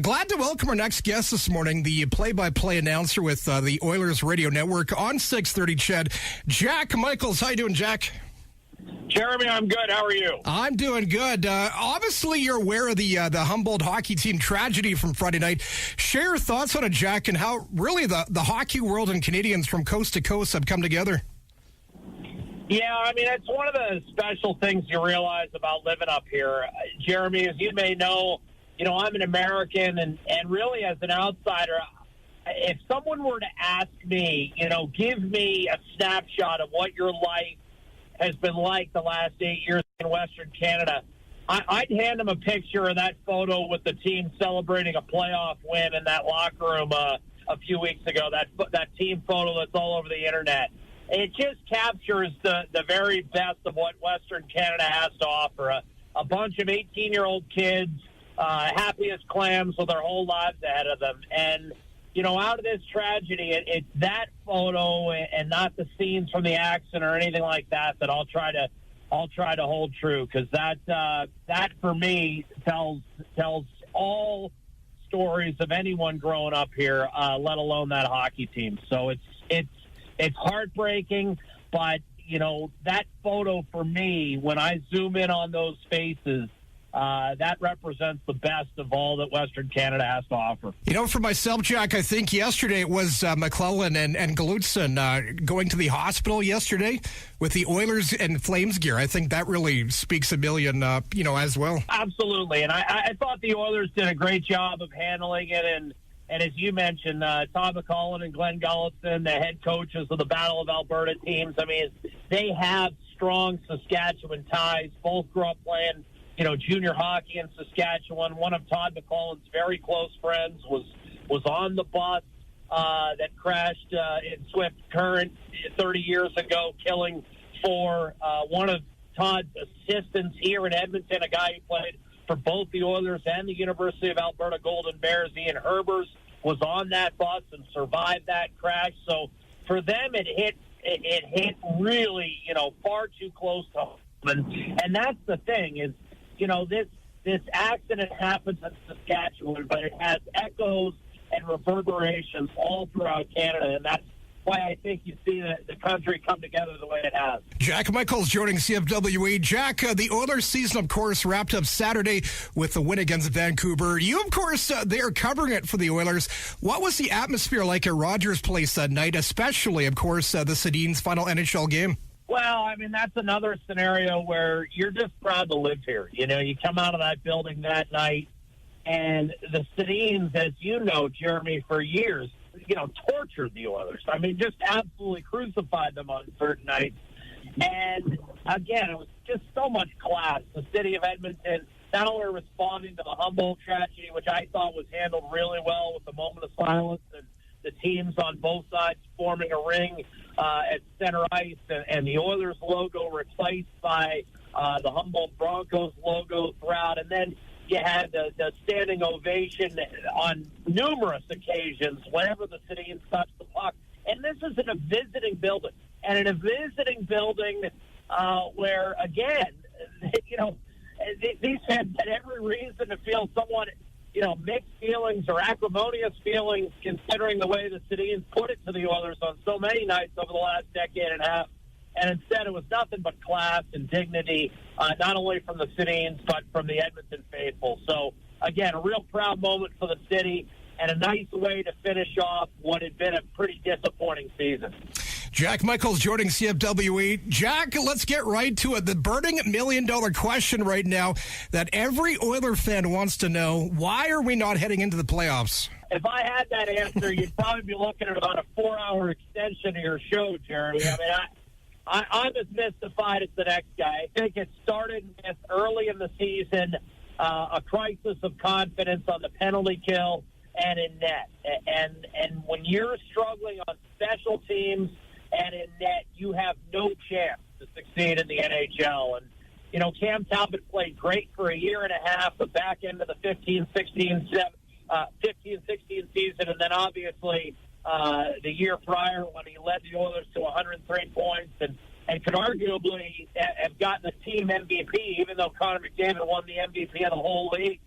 Glad to welcome our next guest this morning, the play-by-play announcer with the Oilers Radio Network on 630 CHED, Jack Michaels. How you doing, Jack? Jeremy, I'm good. How are you? I'm doing good. Obviously, you're aware of the Humboldt hockey team tragedy from Friday night. Share your thoughts on it, Jack, and how really the hockey world and Canadians from coast to coast have come together. Yeah, I mean, it's one of the special things you realize about living up here. Jeremy, as you may know, I'm an American, and really as an outsider, if someone were to ask me, give me a snapshot of what your life has been like the last 8 years in Western Canada, I'd hand them a picture of that photo with the team celebrating a playoff win in that locker room a few weeks ago, that team photo that's all over the internet. It just captures the very best of what Western Canada has to offer. A bunch of 18-year-old kids, happy as clams with their whole lives ahead of them. And, out of this tragedy, it's that photo and not the scenes from the accident or anything like that I'll try to hold true, because that for me tells all stories of anyone growing up here, let alone that hockey team. So it's heartbreaking, but that photo for me, when I zoom in on those faces, that represents the best of all that Western Canada has to offer. For myself, Jack, I think yesterday it was McClellan and Galutson going to the hospital yesterday with the Oilers and Flames gear. I think that really speaks a million, as well. Absolutely, and I thought the Oilers did a great job of handling it, and as you mentioned, Todd McClellan and Glenn Gulutzon, the head coaches of the Battle of Alberta teams, I mean, they have strong Saskatchewan ties. Both grew up playing junior hockey in Saskatchewan. One of Todd McClellan's very close friends was on the bus that crashed in Swift Current 30 years ago, killing 4. One of Todd's assistants here in Edmonton, a guy who played for both the Oilers and the University of Alberta Golden Bears, Ian Herbers, was on that bus and survived that crash. So for them, it hit really, far too close to home. And that's the thing is, this accident happens in Saskatchewan, but it has echoes and reverberations all throughout Canada, and that's why I think you see the country come together the way it has. Jack Michaels joining CFWE. Jack, the Oilers season, of course, wrapped up Saturday with the win against Vancouver. You, of course, they are covering it for the Oilers. What was the atmosphere like at Rogers Place that night, especially, of course, the Sedin's final NHL game? Well, I mean, that's another scenario where you're just proud to live here. You come out of that building that night, and the Sedins, as you know, Jeremy, for years, tortured the Oilers. I mean, just absolutely crucified them on certain nights. And, again, it was just so much class. The city of Edmonton not only responding to the Humboldt tragedy, which I thought was handled really well with the moment of silence and the teams on both sides forming a ring at center ice, and the Oilers logo replaced by the Humboldt Broncos logo throughout. And then you had the standing ovation on numerous occasions whenever the Sedins touched the puck. And this is in a visiting building. And in a visiting building where, again, these fans had every reason to feel somewhat mixed feelings or acrimonious feelings, considering the way the Sedins put it to the Oilers on so many nights over the last decade and a half. And instead, it was nothing but class and dignity, not only from the Sedins, but from the Edmonton faithful. So, again, a real proud moment for the city and a nice way to finish off what had been a pretty disappointing season. Jack Michaels joining CFWE. Jack, let's get right to it. The burning $1 million question right now that every Oiler fan wants to know: why are we not heading into the playoffs? If I had that answer, you'd probably be looking at about a 4-hour extension of your show, Jeremy. I mean, I'm as mystified as the next guy. I think it started with early in the season, a crisis of confidence on the penalty kill and in net. And when you're struggling on special teams and in net, you have no chance to succeed in the NHL. And, Cam Talbot played great for a year and a half, the back end of the 15-16 season, and then obviously the year prior when he led the Oilers to 103 points and could arguably have gotten the team MVP, even though Connor McDavid won the MVP of the whole league.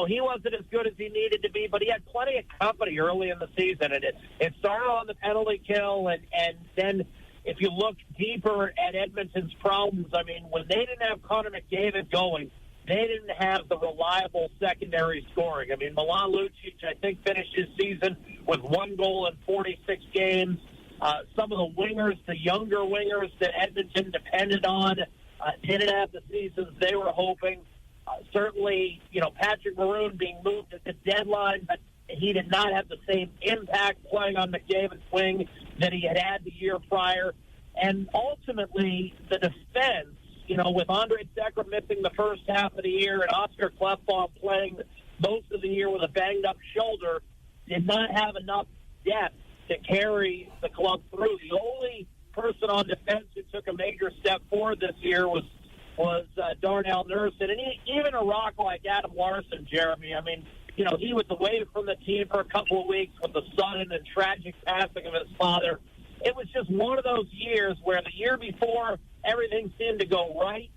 he wasn't as good as he needed to be, but he had plenty of company early in the season. And it started on the penalty kill, and then if you look deeper at Edmonton's problems, I mean, when they didn't have Connor McDavid going, they didn't have the reliable secondary scoring. I mean, Milan Lucic, I think, finished his season with 1 goal in 46 games. Some of the wingers, the younger wingers that Edmonton depended on, didn't have the seasons they were hoping. Certainly, Patrick Maroon being moved at the deadline, but he did not have the same impact playing on McDavid's wing that he had the year prior. And ultimately, the defense, with Andre Sekera missing the first half of the year and Oscar Klefbom playing most of the year with a banged-up shoulder, did not have enough depth to carry the club through. The only person on defense who took a major step forward this year was Darnell Nursen. And even a rock like Adam Larson, Jeremy, I mean, he was away from the team for a couple of weeks with the sudden and tragic passing of his father. It was just one of those years where the year before everything seemed to go right.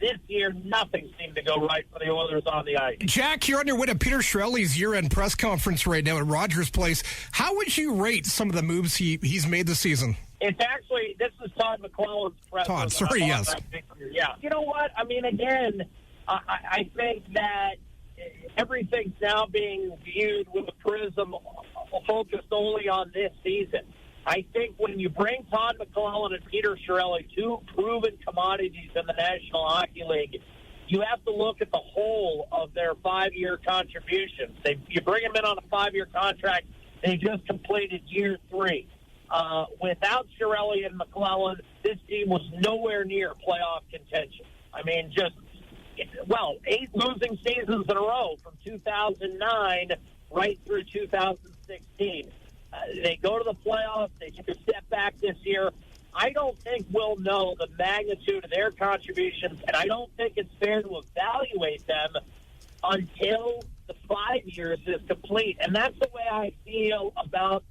This year, nothing seemed to go right for the Oilers on the ice. Jack, you're on your way to Peter Chiarelli's year-end press conference right now at Rogers Place. How would you rate some of the moves he's made this season? It's actually, this is Todd McClellan's press. Todd, sorry, yes. Yeah. You know what? I mean, again, I think that everything's now being viewed with a prism focused only on this season. I think when you bring Todd McClellan and Peter Chiarelli, two proven commodities in the National Hockey League, you have to look at the whole of their 5-year contributions. You bring them in on a 5-year contract. They just completed year 3. Without Chiarelli and McClellan, this team was nowhere near playoff contention. I mean, 8 losing seasons in a row from 2009 right through 2016. They go to the playoffs. They take a step back this year. I don't think we'll know the magnitude of their contributions, and I don't think it's fair to evaluate them until the 5 years is complete. And that's the way I feel about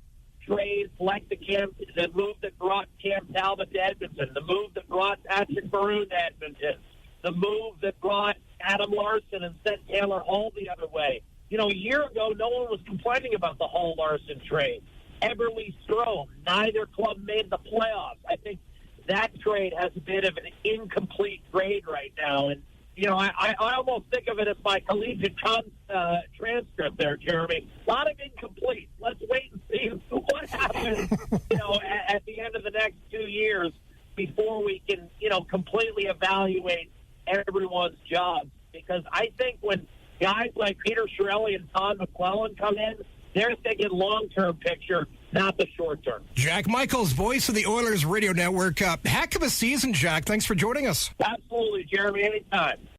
trades like the move that brought Cam Talbot to Edmonton, the move that brought Patrick Maroon to Edmonton, the move that brought Adam Larson and sent Taylor Hall the other way. A year ago, no one was complaining about the Hall-Larson trade. Eberle Strome, neither club made the playoffs. I think that trade has a bit of an incomplete grade right now. And, I almost think of it as my collegiate transcript there, Jeremy. A lot of incomplete. Let's wait and see what happens, at the end of the next 2 years before we can, completely evaluate everyone's jobs. Because I think when guys like Peter Chiarelli and Todd McClellan come in, they're thinking long-term picture, not the short-term. Jack Michaels, voice of the Oilers Radio Network. Heck of a season, Jack. Thanks for joining us. Absolutely, Jeremy. Anytime.